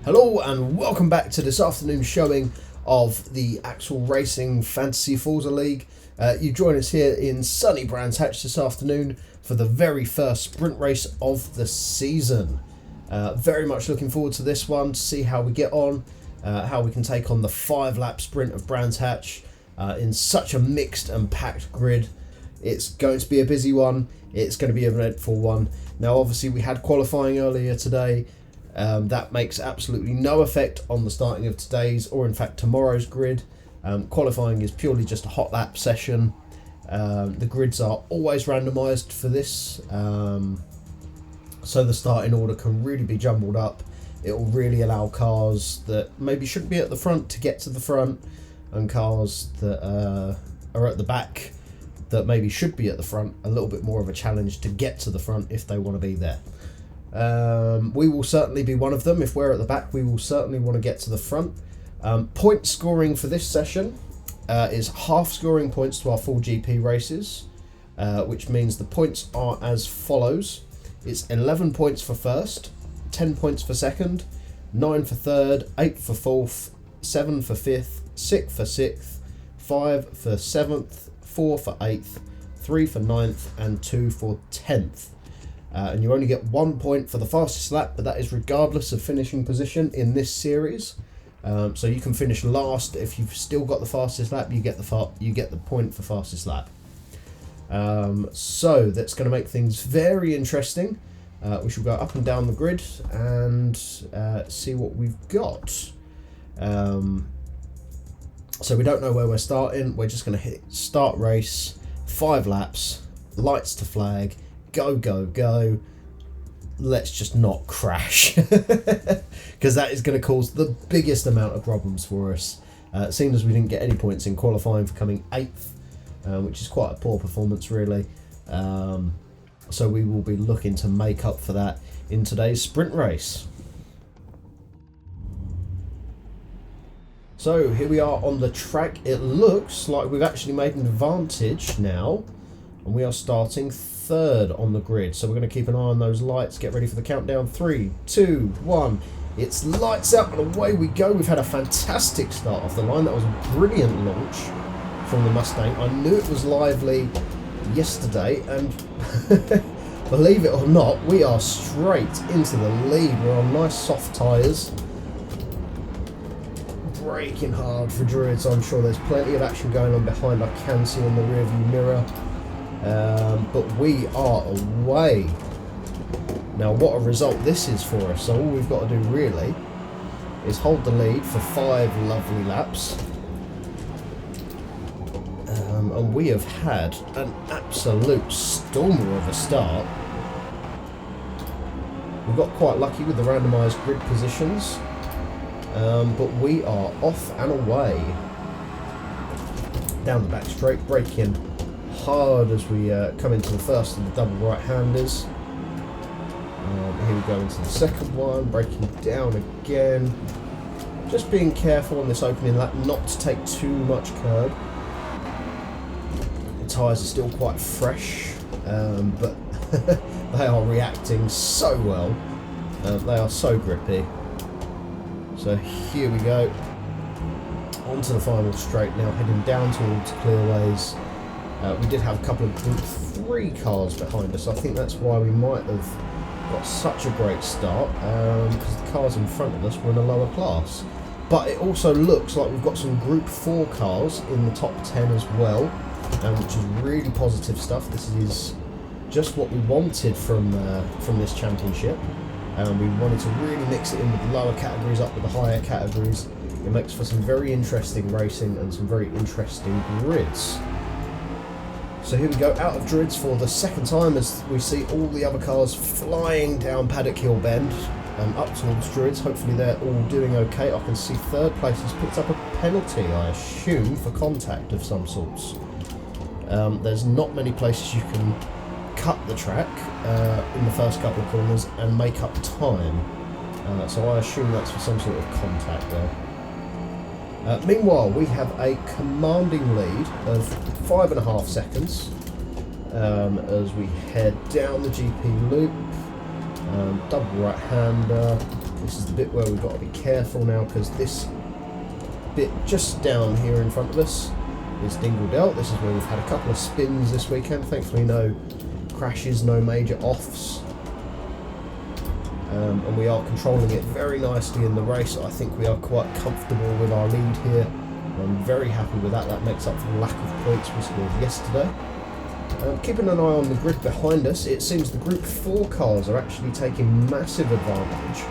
Hello and welcome back to this afternoon's showing of the Axel Racing Fantasy Forza League. You join us here in sunny Brands Hatch this afternoon for the very first sprint race of the season. Very much looking forward to this one, to see how we get on, how we can take on the 5-lap sprint of Brands Hatch in such a mixed and packed grid. It's going to be a busy one, it's going to be an eventful one. Now obviously we had qualifying earlier today. That makes absolutely no effect on the starting of today's or in fact tomorrow's grid. Qualifying is purely just a hot lap session. The grids are always randomised for this, so the starting order can really be jumbled up. It will really allow cars that maybe shouldn't be at the front to get to the front, and cars that are at the back that maybe should be at the front a little bit more of a challenge to get to the front if they want to be there. We will certainly be one of them. If we're at the back, we will certainly want to get to the front. Point scoring for this session is half scoring points to our full GP races, which means the points are as follows. It's 11 points for first, 10 points for second, 9 for third, 8 for fourth, 7 for fifth, 6 for sixth, 5 for seventh, 4 for eighth, 3 for ninth, and 2 for 10th. And you only get 1 point for the fastest lap, but that is regardless of finishing position in this series. So you can finish last if you've still got the fastest lap. You get the point for fastest lap. So that's going to make things very interesting. We shall go up and down the grid and see what we've got. So we don't know where we're starting. We're just going to hit start race, 5 laps, lights to flag. Go, go, go. Let's just not crash, because that is going to cause the biggest amount of problems for us. Seeing as we didn't get any points in qualifying for coming 8th, which is quite a poor performance really. So we will be looking to make up for that in today's sprint race. So here we are on the track. It looks like we've actually made an advantage now, and we are starting third on the grid. So we're going to keep an eye on those lights. Get ready for the countdown. 3, 2, 1. It's lights out and away we go. We've had a fantastic start off the line. That was a brilliant launch from the Mustang. I knew it was lively yesterday, and believe it or not, we are straight into the lead. We're on nice soft tyres. Braking hard for Druids. I'm sure there's plenty of action going on behind. I can see on the rearview mirror. But we are away. Now what a result this is for us. So all we've got to do really is hold the lead for 5 lovely laps. And we have had an absolute stormer of a start. We got quite lucky with the randomised grid positions. But we are off and away. Down the back straight, braking hard as we come into the first of the double right-handers. Here we go into the second one, braking down again. Just being careful on this opening lap not to take too much curb. The tyres are still quite fresh, but they are reacting so well. They are so grippy. So here we go. Onto the final straight now, heading down towards clearways. We did have a couple of Group 3 cars behind us. I think that's why we might have got such a great start, because the cars in front of us were in a lower class. But it also looks like we've got some Group 4 cars in the top 10 as well, which is really positive stuff. This is just what we wanted from this championship. We wanted to really mix it in with the lower categories up with the higher categories. It makes for some very interesting racing and some very interesting grids. So here we go, out of Druids for the second time as we see all the other cars flying down Paddock Hill Bend up towards Druids. Hopefully they're all doing okay. I can see third place has picked up a penalty, I assume, for contact of some sorts. There's not many places you can cut the track in the first couple of corners and make up time. So I assume that's for some sort of contact there. Meanwhile, we have a commanding lead of 5.5 seconds as we head down the GP loop. Double right-hander, This is the bit where we've got to be careful now, because this bit just down here in front of us is Dingle Delt. This is where we've had a couple of spins this weekend. Thankfully no crashes, no major offs. And we are controlling it very nicely in the race. I think we are quite comfortable with our lead here. I'm very happy with that. That makes up for the lack of points we scored yesterday. Keeping an eye on the grid behind us, it seems the Group 4 cars are actually taking massive advantage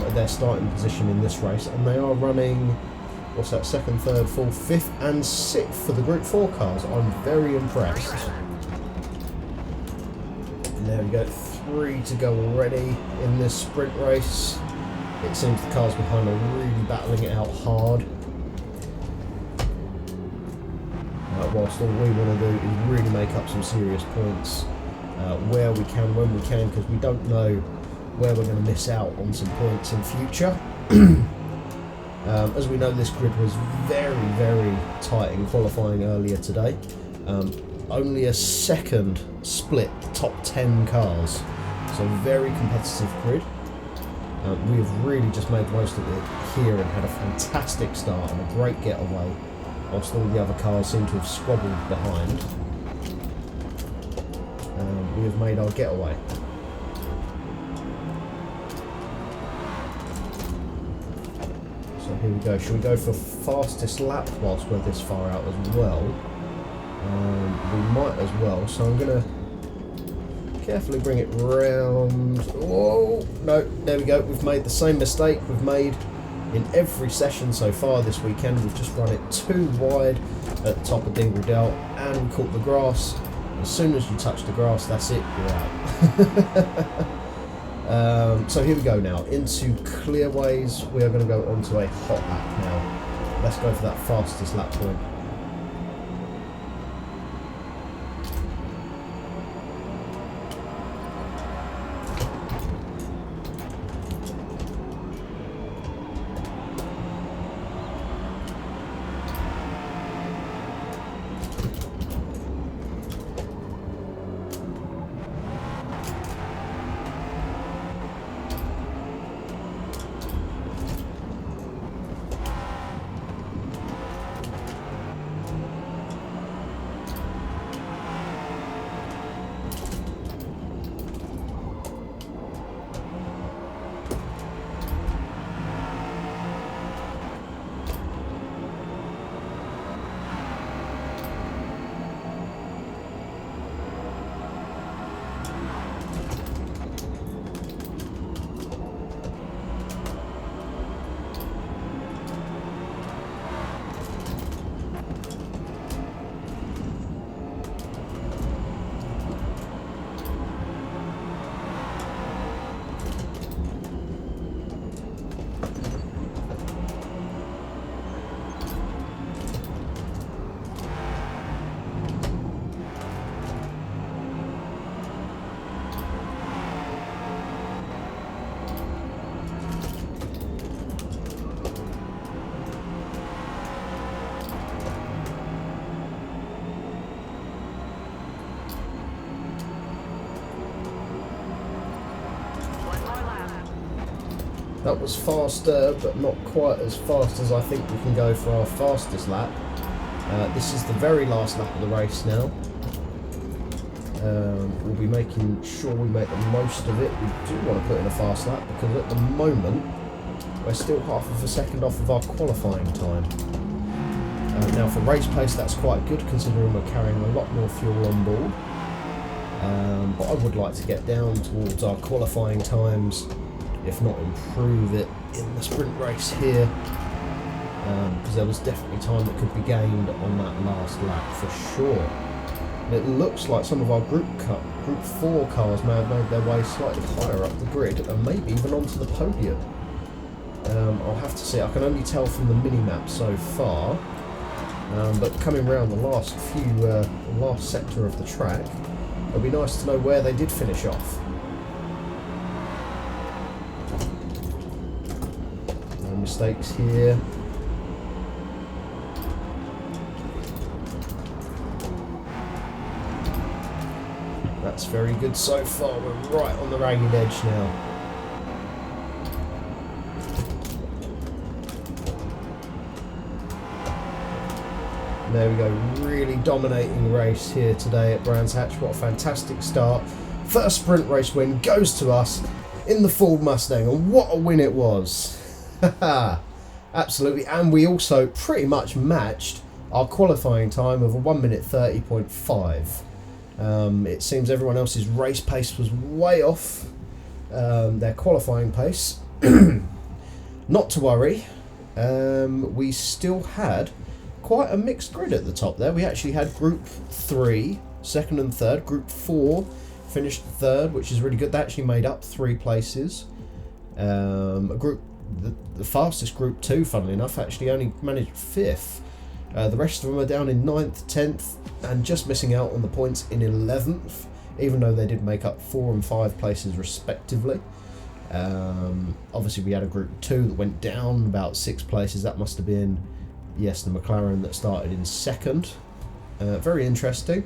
at their starting position in this race, and they are running, what's that, 2nd, 3rd, 4th, 5th and 6th for the Group 4 cars. I'm very impressed. And there we go, 3 to go already in this sprint race. It seems the cars behind are really battling it out hard. Whilst all we want to do is really make up some serious points where we can, when we can, because we don't know where we're going to miss out on some points in future. As we know, this grid was very, very tight in qualifying earlier today. Only a second split top 10 cars, so very competitive grid. We have really just made the most of it here and had a fantastic start and a great getaway, whilst all the other cars seem to have squabbled behind. We have made our getaway. So here we go. Should we go for fastest lap whilst we're this far out as well? We might as well. So I'm going to carefully bring it round. Oh, no, there we go. We've made the same mistake we've made in every session so far this weekend. We've just run it too wide at the top of Dingle Delt, and we caught the grass. As soon as you touch the grass, that's it, you're out. So here we go now, into clearways. We are going to go onto a hot lap now. Let's go for that fastest lap point. That was faster, but not quite as fast as I think we can go for our fastest lap. This is the very last lap of the race now. We'll be making sure we make the most of it. We do want to put in a fast lap because at the moment we're still half of a second off of our qualifying time. Now for race pace, that's quite good considering we're carrying a lot more fuel on board. But I would like to get down towards our qualifying times, if not improve it in the sprint race here, because there was definitely time that could be gained on that last lap for sure. And it looks like some of our Group 4 cars may have made their way slightly higher up the grid and maybe even onto the podium. I'll have to see. I can only tell from the mini-map so far, but coming around the last sector of the track, it'll be nice to know where they did finish off. No mistakes here. That's very good so far. We're right on the ragged edge now. There we go, really dominating race here today at Brands Hatch. What a fantastic start. First sprint race win goes to us in the Ford Mustang, and what a win it was. Absolutely, and we also pretty much matched our qualifying time of a 1 minute 30.5. It seems everyone else's race pace was way off their qualifying pace. Not to worry, we still had quite a mixed grid at the top there. We actually had Group 3, second and third. Group 4 finished third, which is really good. They actually made up 3 places. The fastest Group 2, funnily enough, actually only managed 5th. The rest of them are down in 9th, 10th, and just missing out on the points in 11th, even though they did make up 4 and 5 places respectively. Obviously we had a Group 2 that went down about 6 places. That must have been, yes, the McLaren that started in second. Very interesting.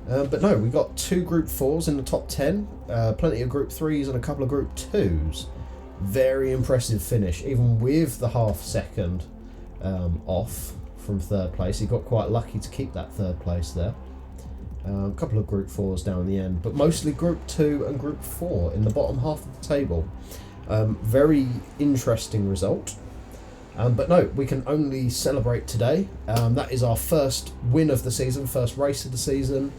But no, we got 2 Group 4s in the top 10, plenty of Group 3s and a couple of Group 2s. Very impressive finish, even with the half second off from third place. He got quite lucky to keep that third place there. A couple of Group 4s down the end, but mostly Group 2 and Group 4 in the bottom half of the table. Very interesting result. But no, we can only celebrate today. That is our first win of the season, first race of the season.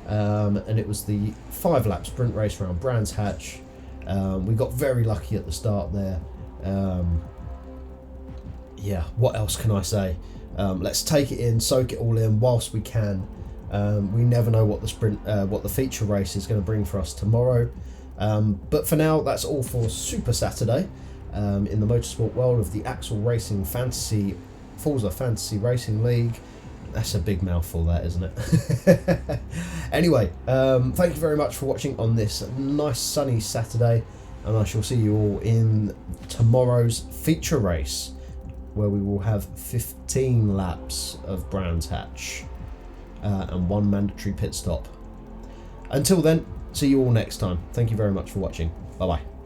And it was the 5-lap sprint race around Brands Hatch. We got very lucky at the start there. Yeah, what else can I say? Let's take it in, soak it all in whilst we can. We never know what the feature race is going to bring for us tomorrow. But for now, that's all for Super Saturday in the motorsport world of the Axel Racing Forza Fantasy Racing League. That's a big mouthful, that, isn't it? Anyway, thank you very much for watching on this nice sunny Saturday, and I shall see you all in tomorrow's feature race, where we will have 15 laps of Brands Hatch and 1 mandatory pit stop. Until then, see you all next time. Thank you very much for watching. Bye bye.